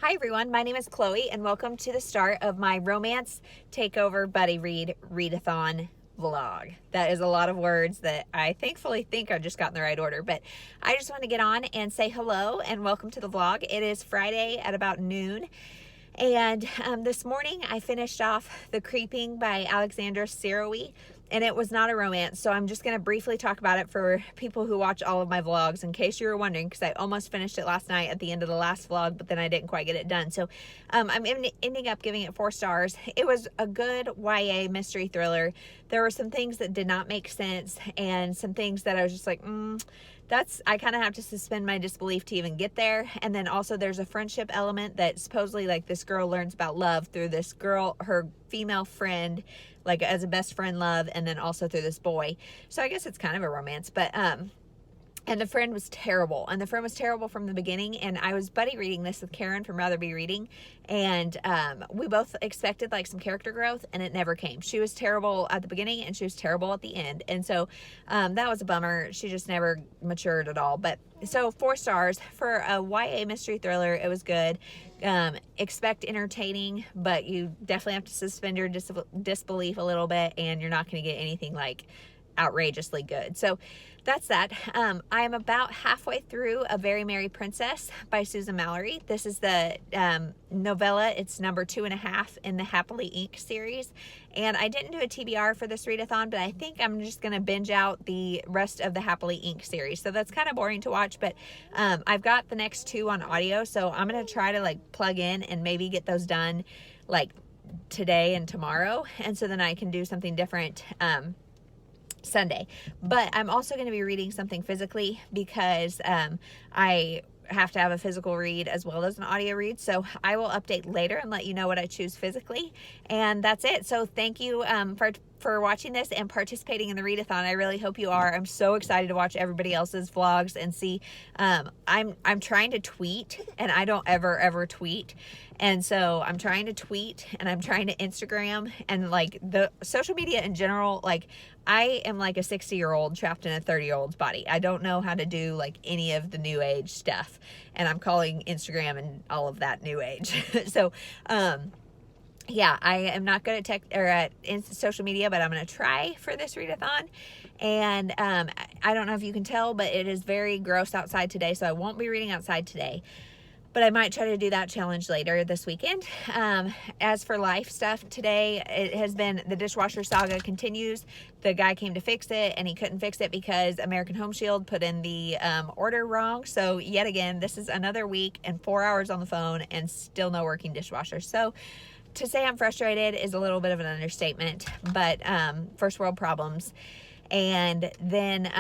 Hi everyone, my name is Chloe and welcome to the start of my romance takeover buddy read readathon vlog. That is a lot of words that I thankfully think I just got in the right order, but I just want to get on and say hello and welcome to the vlog. It is Friday at about noon. And this morning I finished off The Creeping by Alexandra Sirowy, and it was not a romance, so I'm just going to briefly talk about it for people who watch all of my vlogs, in case you were wondering, because I almost finished it last night at the end of the last vlog, but then I didn't quite get it done. So I'm ending up giving it 4 stars. It was a good YA mystery thriller. There were some things that did not make sense, and some things that I was just like, I kind of have to suspend my disbelief to even get there. And then also there's a friendship element that supposedly, like, this girl learns about love through this girl, her female friend, like as a best friend love, and then also through this boy. So I guess it's kind of a romance, but and the friend was terrible. And the friend was terrible from the beginning. And I was buddy reading this with Karen from Rather Be Reading. And we both expected like some character growth, and it never came. She was terrible at the beginning and she was terrible at the end. And so that was a bummer. She just never matured at all. But so 4 stars for a YA mystery thriller. It was good. Expect entertaining, but you definitely have to suspend your disbelief a little bit, and you're not going to get anything like outrageously good. So that's that. I am about halfway through A Very Merry Princess by Susan Mallory. This is the novella. It's number 2.5 in the Happily Ink series. And I didn't do a TBR for this readathon, but I think I'm just going to binge out the rest of the Happily Ink series. So that's kind of boring to watch, but I've got the next 2 on audio. So I'm going to try to like plug in and maybe get those done like today and tomorrow. And so then I can do something different Sunday. But I'm also going to be reading something physically because I have to have a physical read as well as an audio read. So I will update later and let you know what I choose physically. And that's it. So thank you for watching this and participating in the readathon. I really hope you are. I'm so excited to watch everybody else's vlogs and see. I'm trying to tweet, and I don't ever tweet. And so I'm trying to tweet and I'm trying to Instagram, and like the social media in general, like I am like a 60-year-old trapped in a 30-year-old's body. I don't know how to do like any of the new age stuff, and I'm calling Instagram and all of that new age. So yeah, I am not good at tech or at social media, but I'm going to try for this readathon. And I don't know if you can tell, but it is very gross outside today, so I won't be reading outside today. But I might try to do that challenge later this weekend. As for life stuff today, it has been the dishwasher saga continues. The guy came to fix it, and he couldn't fix it because American Home Shield put in the order wrong. So yet again, this is another week and 4 hours on the phone and still no working dishwasher. So to say I'm frustrated is a little bit of an understatement, but first world problems. And then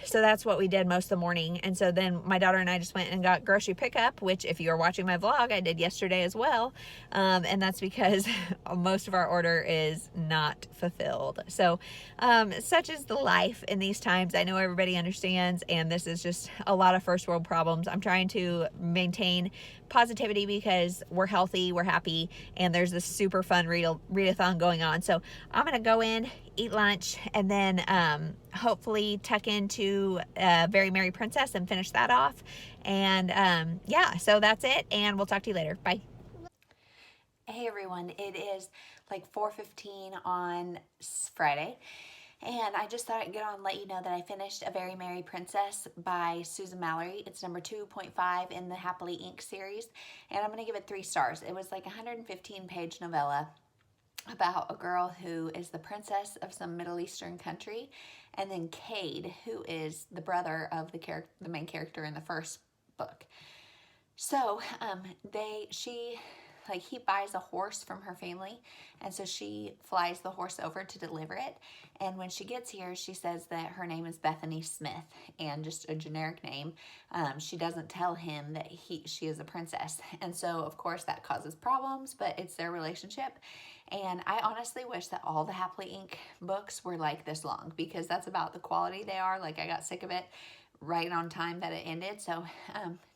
so that's what we did most of the morning. And so then my daughter and I just went and got grocery pickup, which if you are watching my vlog, I did yesterday as well. And that's because most of our order is not fulfilled. So such is the life in these times. I know everybody understands, and this is just a lot of first world problems. I'm trying to maintain positivity because we're healthy, we're happy, and there's this super fun readathon going on. So I'm gonna go in, eat lunch, and then hopefully tuck into Very Merry Princess and finish that off. And yeah, so that's it, and we'll talk to you later. Bye. Hey everyone, it is like 4:15 on Friday, and I just thought I'd get on and let you know that I finished A Very Merry Princess by Susan Mallory. It's number 2.5 in the Happily Ink series, and I'm going to give it 3 stars. It was like a 115-page novella about a girl who is the princess of some Middle Eastern country, and then Cade, who is the brother of the main character in the first book. So he buys a horse from her family, and so she flies the horse over to deliver it. And when she gets here, she says that her name is Bethany Smith, and just a generic name. She doesn't tell him that she is a princess, and so of course that causes problems, but it's their relationship. And I honestly wish that all the Happily Ink books were like this long, because that's about the quality they are. Like, I got sick of it right on time that it ended. So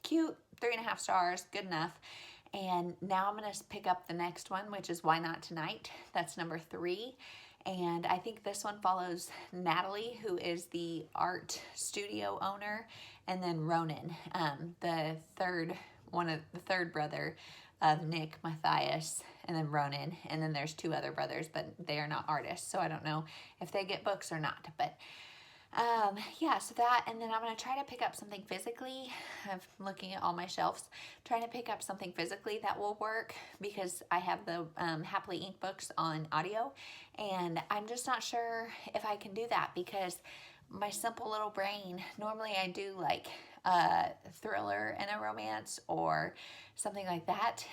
cute, 3.5 stars, good enough. And now I'm going to pick up the next one, which is Why Not Tonight. That's number 3. And I think this one follows Natalie, who is the art studio owner, and then Ronan, the third brother, of Nick, Matthias, and then Ronan. And then there's 2 other brothers, but they are not artists. So I don't know if they get books or not. But yeah, so that, and then I'm going to try to pick up something physically. I'm looking at all my shelves, trying to pick up something physically that will work, because I have the Happily Ink books on audio, and I'm just not sure if I can do that, because my simple little brain, normally I do like a thriller and a romance or something like that,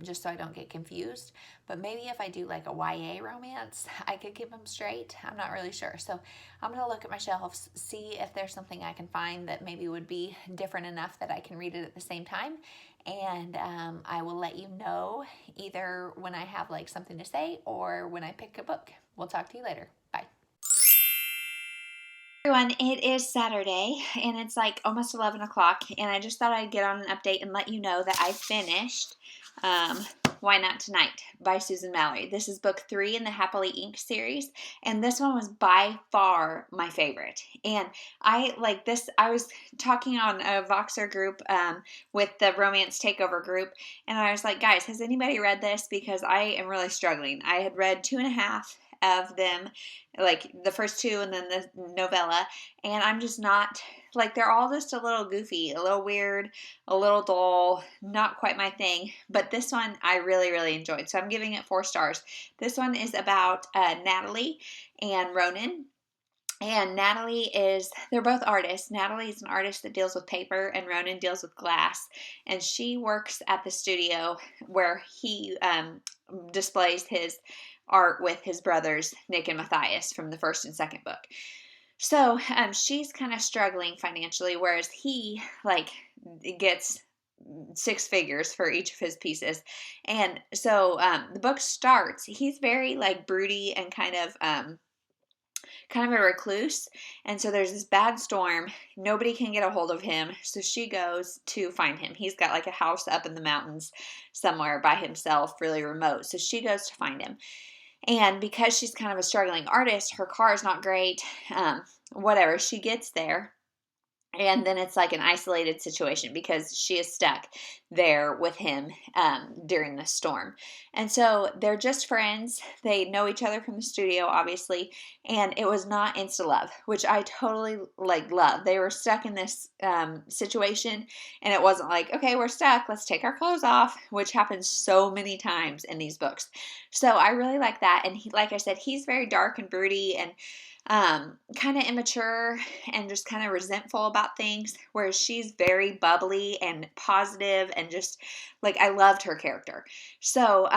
just so I don't get confused. But maybe if I do like a YA romance, I could keep them straight. I'm not really sure. So I'm going to look at my shelves, see if there's something I can find that maybe would be different enough that I can read it at the same time. And I will let you know either when I have like something to say or when I pick a book. We'll talk to you later. Bye. Everyone, it is Saturday and it's like almost 11 o'clock, and I just thought I'd get on an update and let you know that I finished Why Not Tonight by Susan Mallory. This is book 3 in the Happily Ink series, and this one was by far my favorite. And I like this. I was talking on a Voxer group with the Romance Takeover group, and I was like, guys, has anybody read this? Because I am really struggling. I had read 2.5 of them, like the first 2 and then the novella, and I'm just not, like, they're all just a little goofy, a little weird, a little dull, not quite my thing. But this one I really, really enjoyed, so I'm giving it 4 stars. This one is about Natalie and Ronan. And Natalie they're both artists. Natalie is an artist that deals with paper, and Ronan deals with glass. And she works at the studio where he displays his art with his brothers, Nick and Matthias, from the first and second book. So she's kind of struggling financially, whereas he, like, gets 6 figures for each of his pieces. And so the book starts, he's very, like, broody and kind of a recluse, and so there's this bad storm. Nobody can get a hold of him, so she goes to find him. He's got like a house up in the mountains somewhere by himself, really remote, so she goes to find him. And because she's kind of a struggling artist, her car is not great, whatever, she gets there. And then it's like an isolated situation because she is stuck there with him during the storm. And so they're just friends. They know each other from the studio, obviously. And it was not insta-love, which I totally love. They were stuck in this situation, and it wasn't like, okay, we're stuck, let's take our clothes off, which happens so many times in these books. So I really like that. And he, like I said, he's very dark and broody and kind of immature and just kind of resentful about things, whereas she's very bubbly and positive and just, like, I loved her character. So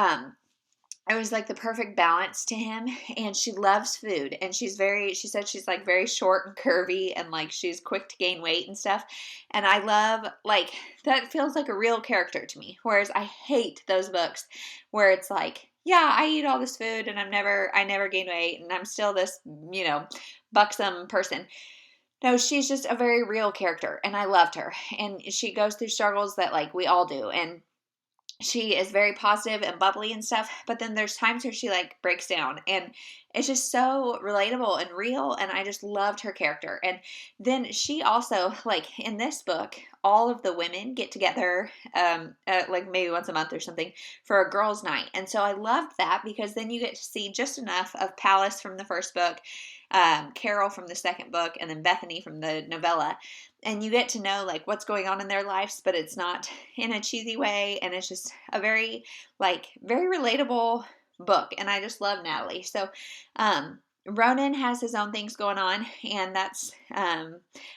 it was like the perfect balance to him. And she loves food, and she said she's like very short and curvy, and like she's quick to gain weight and stuff. And I love, like, that feels like a real character to me, whereas I hate those books where it's like, yeah, I eat all this food and I never gain weight and I'm still this, buxom person. No, she's just a very real character, and I loved her. And she goes through struggles that, like, we all do. And she is very positive and bubbly and stuff, but then there's times where she, like, breaks down, and it's just so relatable and real, and I just loved her character. And then she also, like, in this book, all of the women get together like maybe once a month or something for a girls' night. And so I loved that, because then you get to see just enough of Palace from the first book, Carol from the second book, and then Bethany from the novella. And you get to know, like, what's going on in their lives, but it's not in a cheesy way. And it's just a very, like, very relatable book. And I just love Natalie. So, Ronan has his own things going on, and that's, I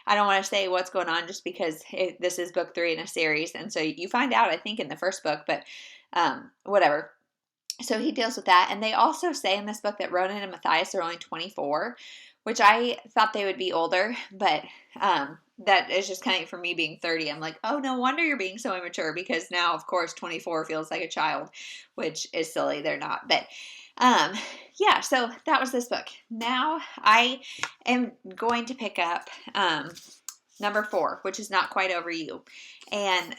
don't want to say what's going on just because this is book 3 in a series. And so you find out, I think, in the first book, but, whatever. So he deals with that. And they also say in this book that Ronan and Matthias are only 24, which I thought they would be older, but that is just kind of, for me being 30, I'm like, oh, no wonder you're being so immature, because now, of course, 24 feels like a child, which is silly. They're not. But yeah, so that was this book. Now I am going to pick up number 4, which is Not Quite Over You. And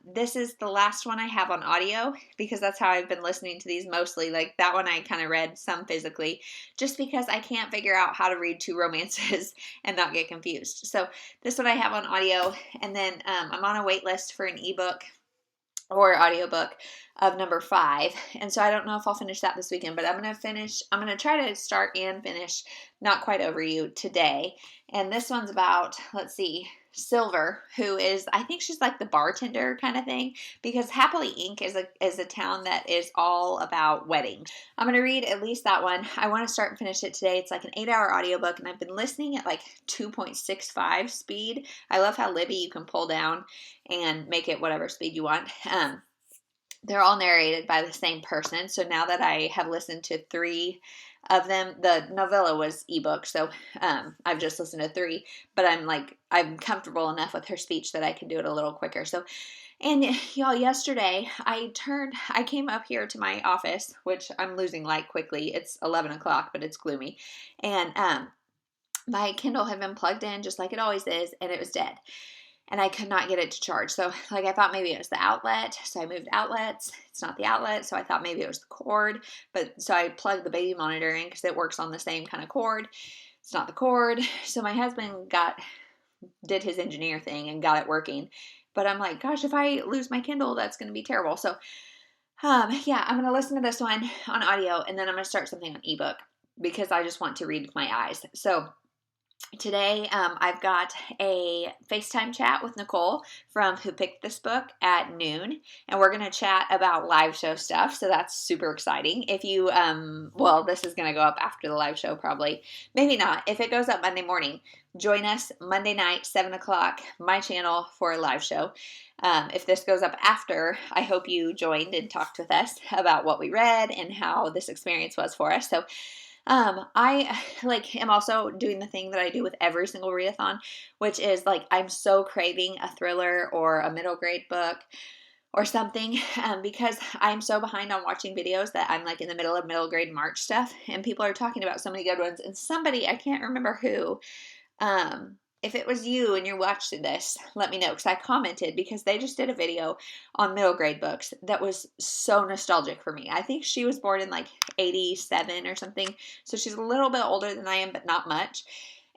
this is the last one I have on audio, because that's how I've been listening to these mostly. Like, that one I kind of read some physically, just because I can't figure out how to read 2 romances and not get confused. So this one I have on audio, and then I'm on a wait list for an ebook. or audiobook of number 5. And so I don't know if I'll finish that this weekend, but I'm going to try to start and finish Not Quite Over You today. And this one's about, let's see, Silver, who is, I think she's like the bartender kind of thing, because Happily Inc. is a town that is all about weddings. I'm going to read at least that one. I want to start and finish it today. It's like an 8-hour audiobook, and I've been listening at like 2.65 speed. I love how Libby you can pull down and make it whatever speed you want. They're all narrated by the same person. So now that I have listened to 3 of them, the novella was ebook, so I've just listened to 3, but I'm comfortable enough with her speech that I can do it a little quicker. So, and y'all, yesterday I came up here to my office, which I'm losing light quickly. It's 11 o'clock, but it's gloomy. And my Kindle had been plugged in just like it always is, and it was dead. And I could not get it to charge. So I thought maybe it was the outlet. So I moved outlets. It's not the outlet. So I thought maybe it was the cord. So I plugged the baby monitor in because it works on the same kind of cord. It's not the cord. So my husband did his engineer thing and got it working. But I'm like, gosh, if I lose my Kindle, that's going to be terrible. So yeah, I'm going to listen to this one on audio, and then I'm going to start something on ebook because I just want to read with my eyes. So today, I've got a FaceTime chat with Nicole from Who Picked This Book at noon, and we're going to chat about live show stuff, so that's super exciting. If you, well, this is going to go up after the live show probably. Maybe not. If it goes up Monday morning, join us Monday night, 7 o'clock, my channel for a live show. If this goes up after, I hope you joined and talked with us about what we read and how this experience was for us. So I am also doing the thing that I do with every single readathon, which is I'm so craving a thriller or a middle grade book or something, because I'm so behind on watching videos that I'm in the middle of middle grade March stuff, and people are talking about so many good ones, and somebody, I can't remember who, if it was you and you're watching this, let me know, because I commented because they just did a video on middle grade books that was so nostalgic for me. I think she was born in 87 or something, so she's a little bit older than I am, but not much.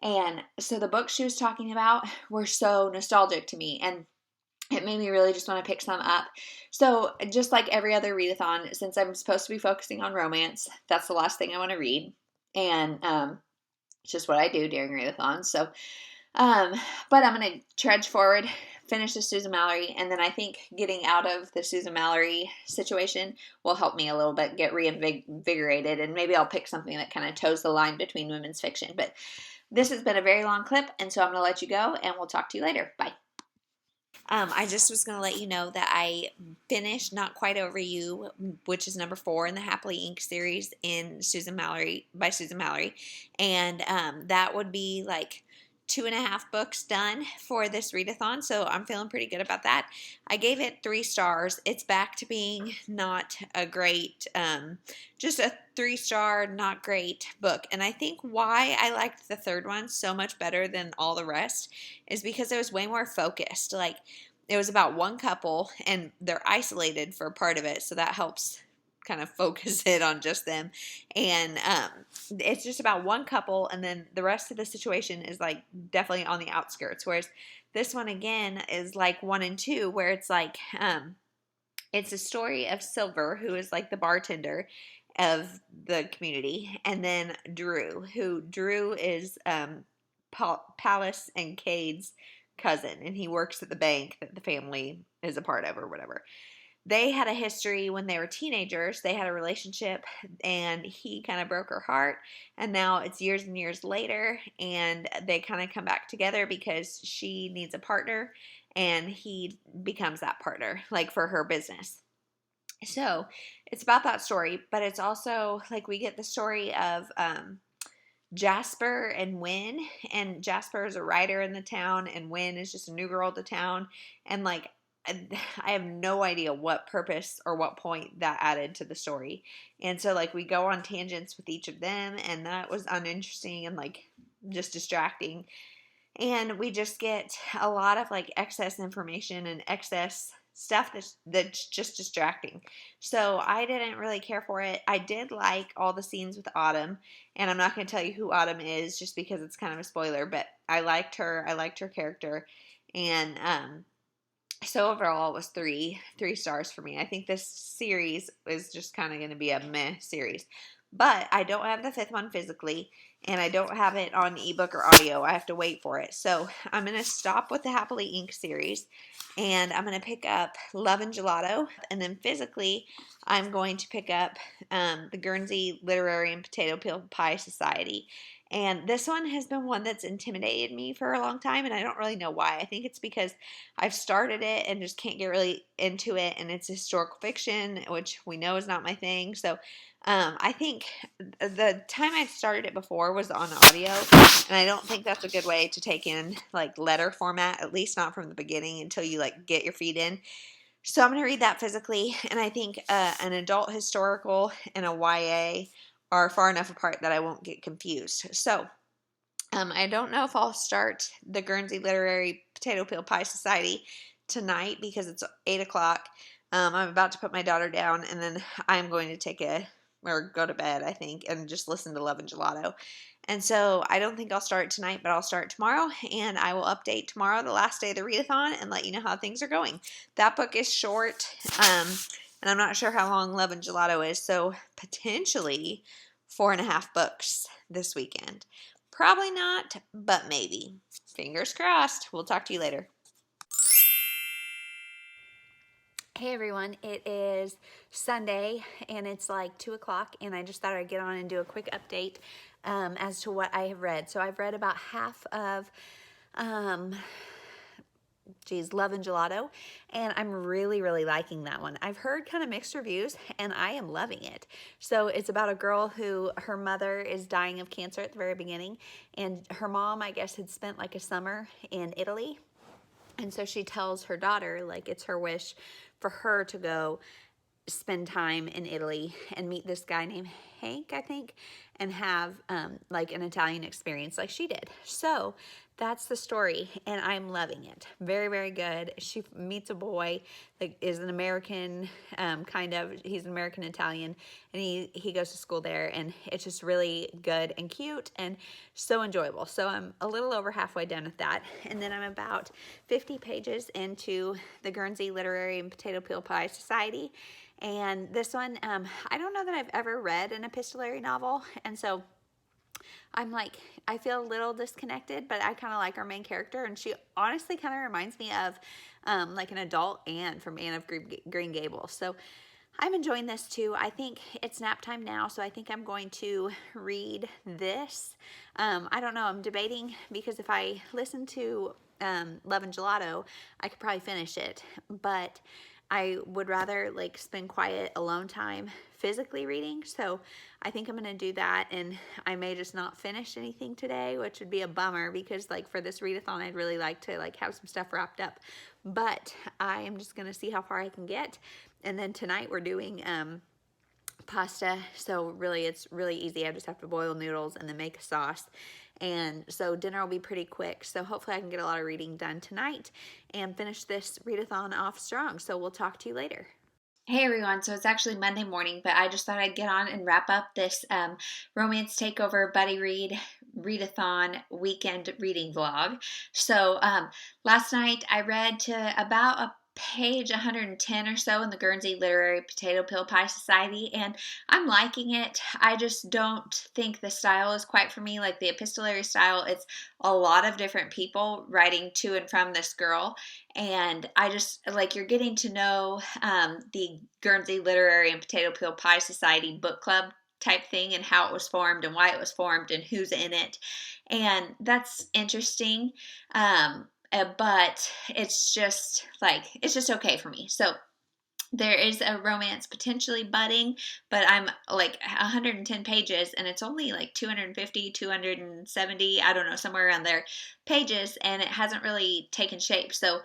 And so the books she was talking about were so nostalgic to me, and it made me really just want to pick some up. So just like every other readathon, since I'm supposed to be focusing on romance, that's the last thing I want to read, and it's just what I do during readathons. So but I'm going to trudge forward, finish the Susan Mallory, and then I think getting out of the Susan Mallory situation will help me a little bit get reinvigorated, and maybe I'll pick something that kind of toes the line between women's fiction. But this has been a very long clip, and so I'm going to let you go, and we'll talk to you later. Bye. I just was going to let you know that I finished Not Quite Over You, which is number 4 in the Happily Inc. series in Susan Mallory, by Susan Mallory, and that would be 2.5 books done for this readathon, so I'm feeling pretty good about that. I gave it 3 stars. It's back to being not a great, just a 3-star, not great book. And I think why I liked the 3rd one so much better than all the rest is because it was way more focused. It was about one couple, and they're isolated for part of it, so that helps kind of focus it on just them, and it's just about one couple, and then the rest of the situation is definitely on the outskirts, whereas this one again is 1 and 2, where it's it's a story of Silver, who is the bartender of the community, and then Drew is Palace and Cade's cousin, and he works at the bank that the family is a part of or whatever. They had a history when they were teenagers. They had a relationship, and he kind of broke her heart, and now it's years and years later, and they kind of come back together because she needs a partner, and he becomes that partner, for her business. So it's about that story, but it's also we get the story of Jasper and Wynn, and Jasper is a writer in the town, and Wynn is just a new girl to town, and I have no idea what purpose or what point that added to the story. And so we go on tangents with each of them, and that was uninteresting and just distracting. And we just get a lot of excess information and excess stuff that's just distracting. So I didn't really care for it. I did like all the scenes with Autumn, and I'm not going to tell you who Autumn is just because it's kind of a spoiler, but I liked her. I liked her character. And So overall, it was three stars for me. I think this series is just kind of going to be a meh series. But I don't have the fifth one physically, and I don't have it on ebook or audio. I have to wait for it. So I'm going to stop with the Happily Ink series, and I'm going to pick up Love and Gelato. And then physically, I'm going to pick up the Guernsey Literary and Potato Peel Pie Society. And this one has been one that's intimidated me for a long time, and I don't really know why. I think it's because I've started it and just can't get really into it, and it's historical fiction, which we know is not my thing. So I think the time I started it before was on audio, and I don't think that's a good way to take in like letter format, at least not from the beginning until you like get your feet in. So I'm going to read that physically, and I think an adult historical and a YA are far enough apart that I won't get confused. So I don't know if I'll start the Guernsey Literary Potato Peel Pie Society tonight because it's 8 o'clock. I'm about to put my daughter down, and then I'm going to go to bed, I think, and just listen to Love and Gelato. And so I don't think I'll start tonight, but I'll start tomorrow, and I will update tomorrow, the last day of the readathon, and let you know how things are going. That book is short, and I'm not sure how long Love and Gelato is, so potentially 4.5 books this weekend. Probably not, but maybe. Fingers crossed. We'll talk to you later. Hey everyone, it is Sunday and it's like 2 o'clock, and I just thought I'd get on and do a quick update as to what I have read. So I've read about half of Love and Gelato, and I'm really, really liking that one. I've heard kind of mixed reviews, and I am loving it. So it's about a girl who, her mother is dying of cancer at the very beginning, and her mom, I guess, had spent like a summer in Italy, and so she tells her daughter, like, it's her wish for her to go spend time in Italy and meet this guy named Hank, I think, and have like an Italian experience like she did. So that's the story, and I'm loving it. Very, very good. She meets a boy that is an American, he's an American Italian, and he goes to school there, and it's just really good and cute and so enjoyable. So I'm a little over halfway done with that, and then I'm about 50 pages into the Guernsey Literary and Potato Peel Pie Society. And this one, I don't know that I've ever read an epistolary novel, and so I'm like, I feel a little disconnected, but I kind of like our main character, and she honestly kind of reminds me of like an adult Anne from Anne of Green Gables. So I'm enjoying this too. I think it's nap time now, so I think I'm going to read this. I don't know, I'm debating, because if I listen to Love and Gelato, I could probably finish it, but I would rather like spend quiet alone time physically reading. So I think I'm going to do that, and I may just not finish anything today, which would be a bummer, because like for this readathon, I'd really like to like have some stuff wrapped up, but I am just going to see how far I can get. And then tonight we're doing pasta, so really it's really easy. I just have to boil noodles and then make a sauce, and so dinner will be pretty quick. So hopefully I can get a lot of reading done tonight and finish this readathon off strong. So we'll talk to you later. Hey everyone, so it's actually Monday morning, but I just thought I'd get on and wrap up this Romance Takeover Buddy Read Readathon weekend reading vlog. So last night I read to about a page 110 or so in the Guernsey Literary Potato Peel Pie Society, and I'm liking it. I just don't think the style is quite for me, like the epistolary style. It's a lot of different people writing to and from this girl, and I just like, you're getting to know the Guernsey Literary and Potato Peel Pie Society book club type thing, and how it was formed and why it was formed and who's in it, and that's interesting. But it's just okay for me. So there is a romance potentially budding, but I'm like 110 pages, and it's only like 250, 270, I don't know, somewhere around there pages, and it hasn't really taken shape. So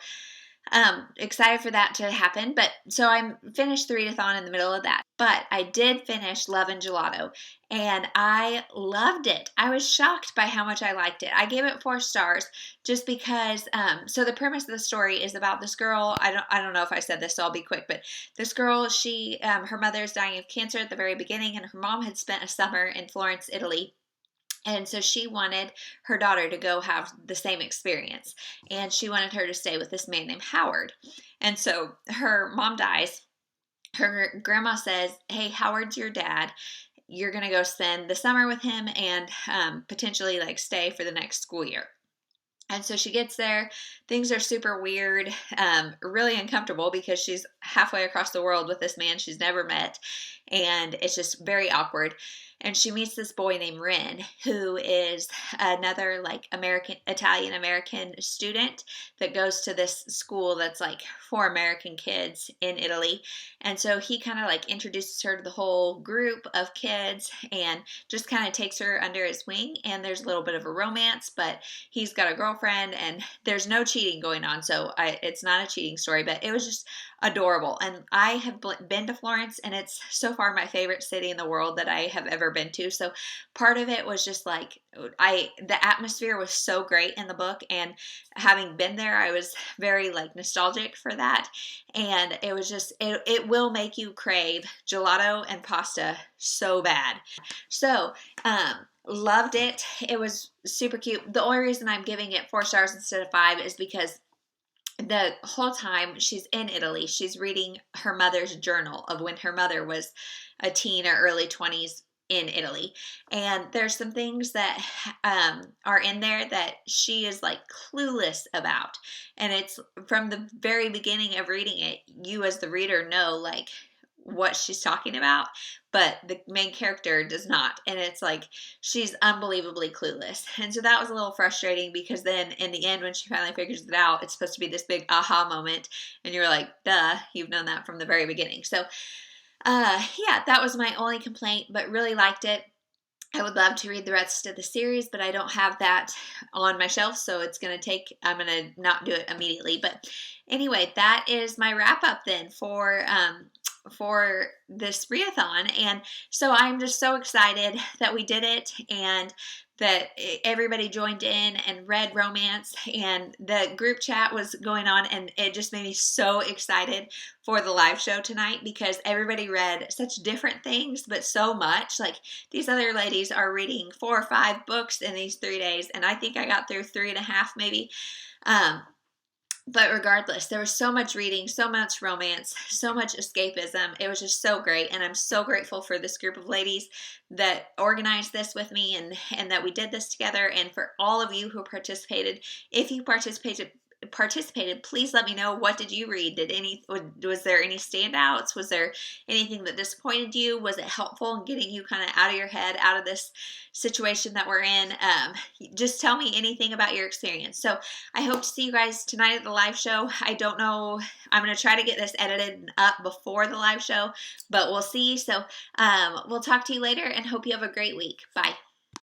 excited for that to happen. But so I'm finished the readathon in the middle of that. But I did finish Love and Gelato, and I loved it. I was shocked by how much I liked it. I gave it 4 stars just because. So the premise of the story is about this girl. I don't know if I said this, so I'll be quick. But this girl, her mother is dying of cancer at the very beginning, and her mom had spent a summer in Florence, Italy. And so she wanted her daughter to go have the same experience. And she wanted her to stay with this man named Howard. And so her mom dies. Her grandma says, hey, Howard's your dad. You're going to go spend the summer with him and potentially like stay for the next school year. And so she gets there. Things are super weird, really uncomfortable because she's halfway across the world with this man she's never met. And it's just very awkward. And she meets this boy named Ren, who is another like Italian American student that goes to this school that's like for American kids in Italy. And so he kind of like introduces her to the whole group of kids and just kind of takes her under his wing. And there's a little bit of a romance, but he's got a girlfriend and there's no cheating going on. So it's not a cheating story, but it was just adorable. And I have been to Florence, and it's so far my favorite city in the world that I have ever been to. So part of it was just like the atmosphere was so great in the book, and having been there, I was very like nostalgic for that. And it was just it will make you crave gelato and pasta so bad. So loved it. It was super cute. The only reason I'm giving it 4 stars instead of 5 is because the whole time she's in Italy, she's reading her mother's journal of when her mother was a teen or early 20s in Italy. And there's some things that are in there that she is like clueless about. And it's from the very beginning of reading it, you as the reader know like what she's talking about, but the main character does not. And it's like she's unbelievably clueless. And so that was a little frustrating because then in the end, when she finally figures it out, it's supposed to be this big aha moment. And you're like, duh, you've known that from the very beginning. So yeah, that was my only complaint, but really liked it. I would love to read the rest of the series, but I don't have that on my shelf, so I'm going to not do it immediately. But anyway, that is my wrap up then for this readathon. And so I'm just so excited that we did it and that everybody joined in and read romance, and the group chat was going on, and it just made me so excited for the live show tonight because everybody read such different things, but so much. Like these other ladies are reading 4 or 5 books in these 3 days, and I think I got through 3.5 maybe. But regardless, there was so much reading, so much romance, so much escapism. It was just so great. And I'm so grateful for this group of ladies that organized this with me and that we did this together. And for all of you who participated, if you participated, please let me know, what did you read? Was there any standouts? Was there anything that disappointed you? Was it helpful in getting you kind of out of your head, out of this situation that we're in? Just tell me anything about your experience. So I hope to see you guys tonight at the live show. I don't know, I'm going to try to get this edited up before the live show, but we'll see. So we'll talk to you later and hope you have a great week. Bye.